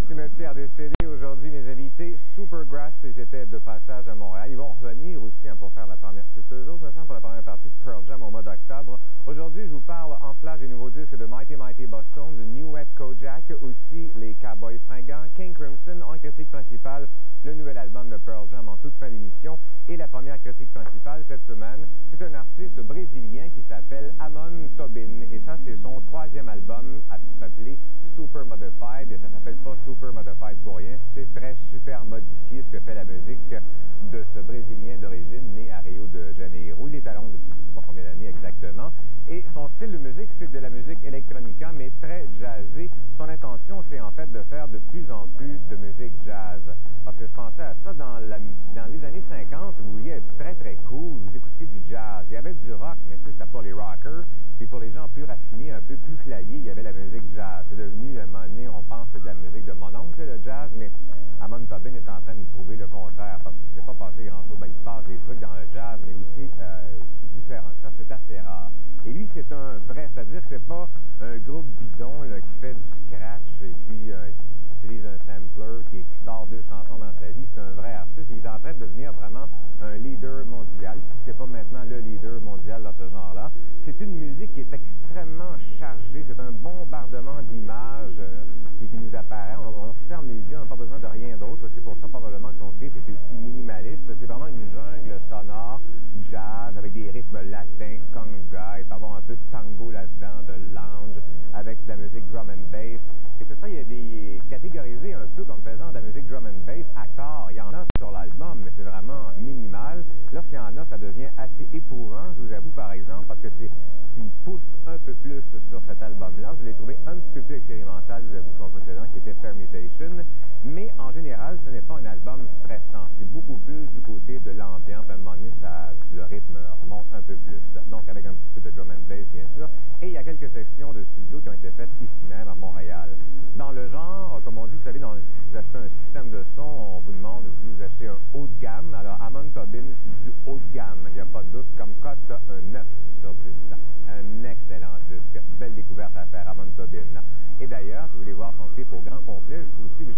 Cimetière des CD. Aujourd'hui, mes invités, Supergrass, ils étaient de passage à Montréal. Ils vont revenir aussi pour faire la première... C'est eux autres, me semble, pour la première partie de Pearl Jam au mois d'octobre. Aujourd'hui, je vous parle en flash des nouveaux disques de Mighty Mighty Bosstones, du New Wave Kojak, aussi les Cowboys Fringants, King Crimson, en critique principale, le nouvel album de Pearl Jam en toute fin d'émission. Et la première critique principale cette semaine, c'est un artiste brésilien qui s'appelle Amon Tobin. Et ça, c'est son troisième album appelé Super Modified. Et ça s'appelle pas Super Modified pour rien. C'est très super modifié ce que fait la musique de ce Brésilien d'origine né à Rio de Janeiro. Il est à Londres depuis je ne sais pas combien d'années exactement. Et son style de musique, c'est de la musique electronica, mais très jazzée. Son intention, c'est en fait de faire de plus en plus de musique jazz. Parce que je pensais à ça dans les années 50, vous vouliez être très très cool, vous écoutiez du jazz. Il y avait du rock, mais tu sais, c'était pour les rockers. Puis pour les gens plus raffinés, un peu plus flyés, il y avait la musique jazz. C'est devenu, à un moment donné, on pense que c'est de la musique de mon oncle, le jazz, mais Amon Tobin est en train de prouver le contraire, parce qu'il ne s'est pas passé grand-chose. Ben, il se passe des trucs dans le jazz, mais aussi différents que ça, c'est assez rare. Et lui, c'est un vrai, c'est-à-dire que c'est pas un groupe bidon là, qui fait du scratch et puis qui utilise un sampler, qui sort deux chansons dans sa vie. C'est un vrai artiste. Il est en train de devenir vraiment un leader mondial. Si c'est pas maintenant le leader mondial dans ce genre-là, c'est une musique qui est extrêmement chargée. C'est un bombardement d'images qui nous apparaît. On se ferme les yeux, on n'a pas besoin de rien d'autre. C'est pour ça probablement que son clip est aussi minimaliste. C'est vraiment une jungle sonore, jazz, avec des rythmes latins, conga. Il peut y avoir un peu de tango là-dedans, de lounge, avec de la musique drum and bass. Et c'est ça, il y a des catégorisés un peu comme faisant de la musique drum and bass à tort. Il y en a sur l'album, mais c'est vraiment minimal. Lorsqu'il y en a, ça devient assez éprouvant, je vous avoue, par exemple, parce que s'il pousse un peu plus sur cet album-là, je l'ai trouvé un petit peu plus expérimental, je vous avoue, son précédent, qui était Permutation. Mais en général, ce n'est pas un album stressant. C'est beaucoup plus du côté de l'ambiance. À un moment donné, le rythme remonte un peu plus. Donc, avec un petit peu de drum and bass, bien sûr. Et il y a quelques sections de studio qui ont été faites ici même, à Montréal. Dans le genre, comme on dit, vous savez, si vous achetez un système de son, on vous demande si vous achetez un haut de gamme. Alors, Amon Tobin, c'est du haut de gamme. Il n'y a pas de doute. Comme cote, un 9 sur 10. Un excellent disque. Belle découverte à faire, Amon Tobin. Et d'ailleurs, si vous voulez voir son clip au grand complet, je vous suggère